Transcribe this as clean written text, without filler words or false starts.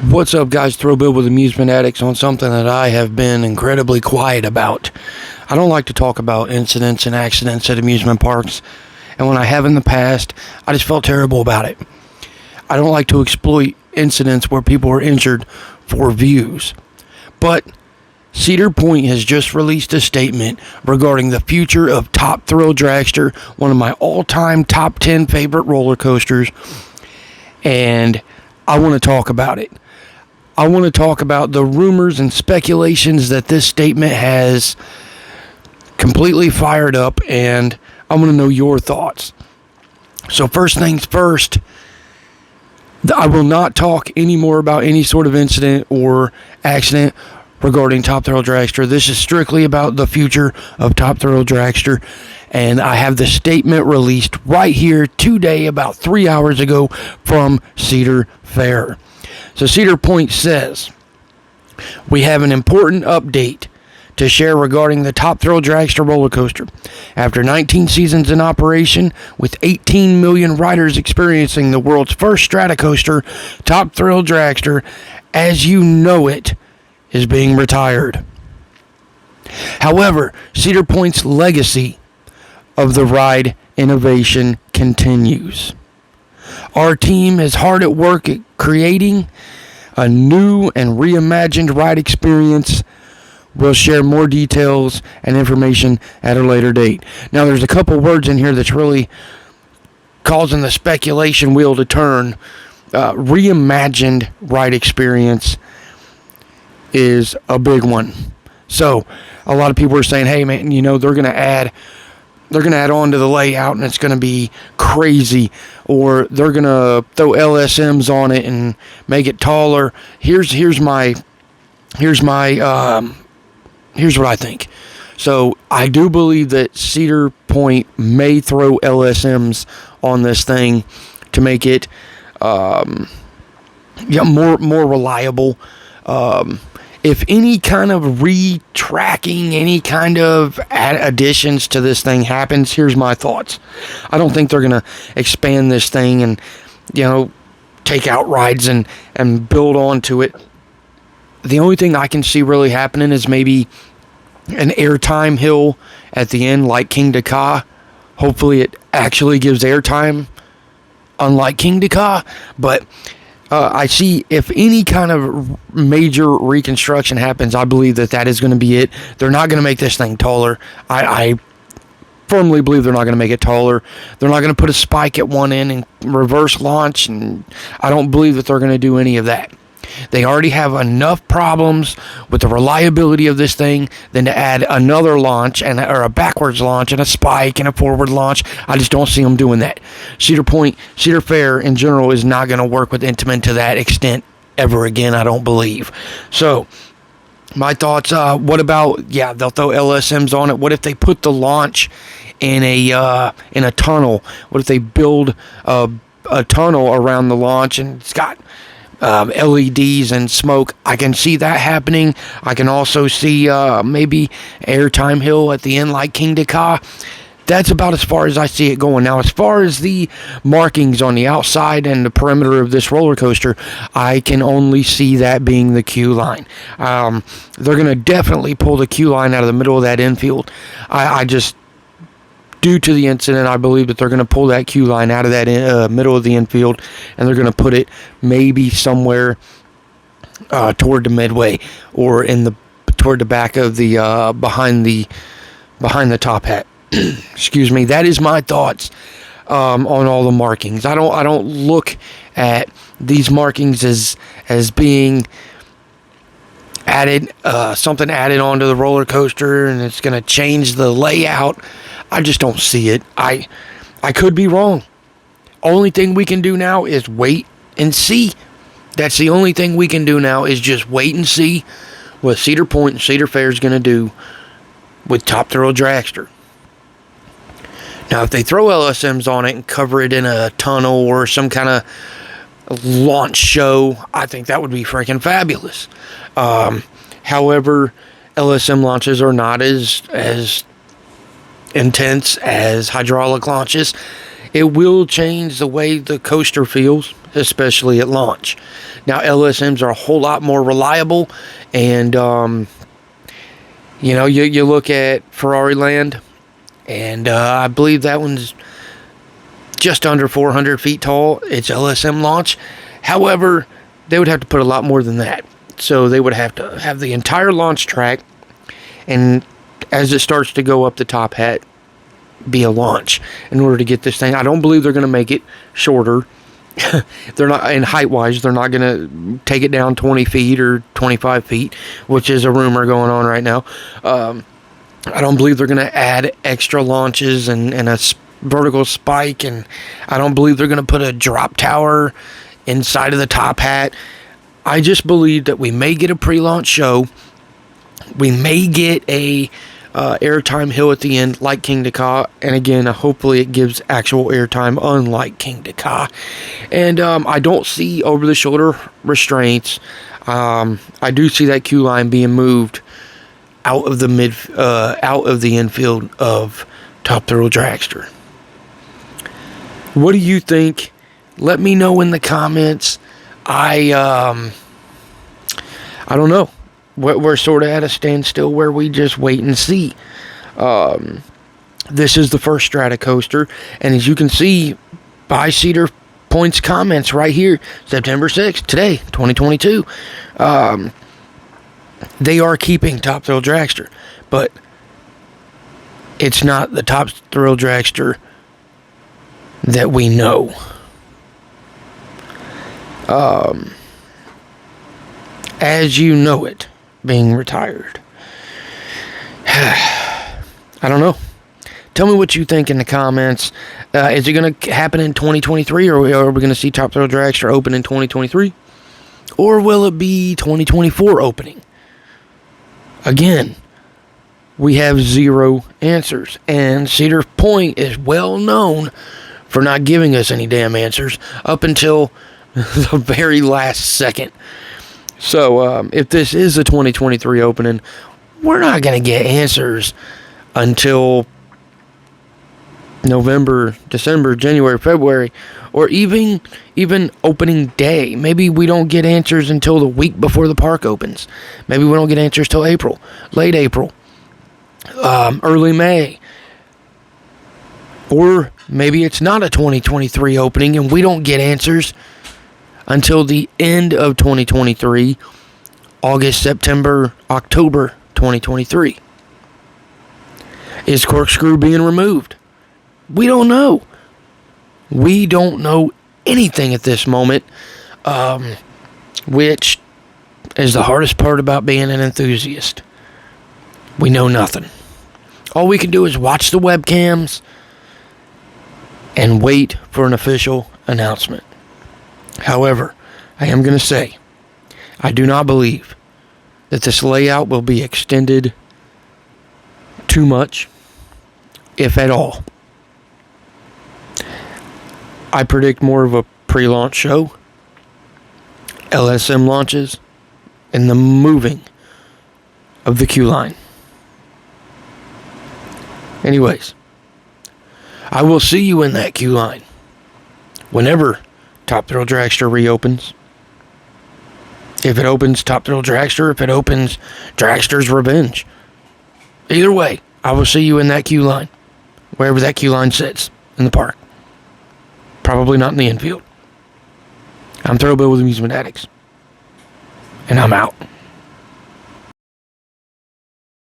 What's up, guys? Throwbill with Amusement Addicts on something that I have been incredibly quiet about. I don't like to talk about incidents and accidents at amusement parks, and when I have in the past, I just felt terrible about it. I don't like to exploit incidents where people are injured for views. But Cedar Point has just released a statement regarding the future of Top Thrill Dragster, one of my all-time top 10 favorite roller coasters, and I want to talk about it. I want to talk about the rumors and speculations that this statement has completely fired up, and I want to know your thoughts. So first things first, I will not talk anymore about any sort of incident or accident regarding Top Thrill Dragster. This is strictly about the future of Top Thrill Dragster, and I have the statement released right here today about 3 hours ago from Cedar Fair. So Cedar Point says, "We have an important update to share regarding the Top Thrill Dragster roller coaster. After 19 seasons in operation, with 18 million riders experiencing the world's first Stratocoaster, Top Thrill Dragster, as you know it, is being retired. However, Cedar Point's legacy of the ride innovation continues. Our team is hard at work at creating a new and reimagined ride experience. We'll share more details and information at a later date." Now, there's a couple words in here that's really causing the speculation wheel to turn. Reimagined ride experience is a big one. So, a lot of people are saying, "Hey, man, you know, they're going to add on to the layout and it's going to be crazy, or they're going to throw LSMs on it and make it taller." Here's what I think. So I do believe that Cedar Point may throw LSMs on this thing to make it more reliable. If any kind of retracking, any kind of additions to this thing happens, here's my thoughts. I don't think they're going to expand this thing and, take out rides and build onto it. The only thing I can see really happening is maybe an airtime hill at the end, like King Ka. Hopefully it actually gives airtime, unlike King Ka. But I see if any kind of major reconstruction happens, I believe that is going to be it. They're not going to make this thing taller. I firmly believe they're not going to make it taller. They're not going to put a spike at one end and reverse launch, and I don't believe that they're going to do any of that. They already have enough problems with the reliability of this thing than to add another launch or a backwards launch and a spike and a forward launch. I just don't see them doing that. Cedar Fair in general is not going to work with Intamin to that extent ever again, I don't believe. So my thoughts, what about, they'll throw LSMs on it. What if they put the launch in a tunnel? What if they build a tunnel around the launch and it's got LEDs and smoke? I can see that happening. I can also see maybe airtime hill at the end like King Ka. That's about as far as I see it going. Now, as far as the markings on the outside and the perimeter of this roller coaster, I can only see that being the queue line. They're going to definitely pull the queue line out of the middle of that infield. I just, due to the incident, I believe that they're going to pull that queue line out of that middle of the infield, and they're going to put it maybe somewhere toward the midway or toward the back of the behind the top hat. Excuse me. That is my thoughts on all the markings. I don't look at these markings as being added, something added onto the roller coaster, and it's going to change the layout. I just don't see it. I could be wrong. Only thing we can do now is wait and see. That's the only thing we can do now, is just wait and see what Cedar Point and Cedar Fair is going to do with Top Thrill Dragster. Now, if they throw LSMs on it and cover it in a tunnel or some kind of launch show, I think that would be freaking fabulous. However, LSM launches are not as intense as hydraulic launches. It will change the way the coaster feels, especially at launch. Now, LSMs are a whole lot more reliable, and you look at Ferrari Land, and I believe that one's just under 400 feet tall. It's LSM launch. However, they would have to put a lot more than that. So they would have to have the entire launch track, and as it starts to go up the top hat, be a launch in order to get this thing. I don't believe they're going to make it shorter. They're not, in height wise, they're not going to take it down 20 feet or 25 feet, which is a rumor going on right now. I don't believe they're going to add extra launches and a vertical spike, and I don't believe they're going to put a drop tower inside of the top hat. I just believe that we may get a pre-launch show. We may get a airtime hill at the end, like King Dakar, and again, hopefully it gives actual airtime, unlike King Dakar. And I don't see over-the-shoulder restraints. I do see that queue line being moved out of the infield of Top Thrill Dragster. What do you think? Let me know in the comments. I don't know. We're sort of at a standstill where we just wait and see. This is the first Strata coaster, and as you can see by Cedar Point's comments right here, September 6th, today, 2022, they are keeping Top Thrill Dragster, but it's not the Top Thrill Dragster that we know. As you know it, being retired. I don't know. Tell me what you think in the comments. Is it going to happen in 2023, or are we going to see Top Thrill Dragster open in 2023? Or will it be 2024 opening? Again, we have zero answers, and Cedar Point is well known for not giving us any damn answers up until the very last second. So, if this is a 2023 opening, we're not going to get answers until November, December, January, February, or even opening day. Maybe we don't get answers until the week before the park opens. Maybe we don't get answers till April, late April, early May. Or maybe it's not a 2023 opening and we don't get answers until the end of 2023, August, September, October 2023. Is Corkscrew being removed? We don't know. We don't know anything at this moment, which is the hardest part about being an enthusiast. We know nothing. All we can do is watch the webcams and wait for an official announcement. However, I am going to say, I do not believe that this layout will be extended too much, if at all. I predict more of a pre-launch show, LSM launches, and the moving of the queue line. Anyways, I will see you in that queue line whenever Top Thrill Dragster reopens. If it opens Top Thrill Dragster, if it opens Dragster's Revenge. Either way, I will see you in that queue line, wherever that queue line sits in the park. Probably not in the infield. I'm Thrill Bill with Amusement Addicts, and I'm out.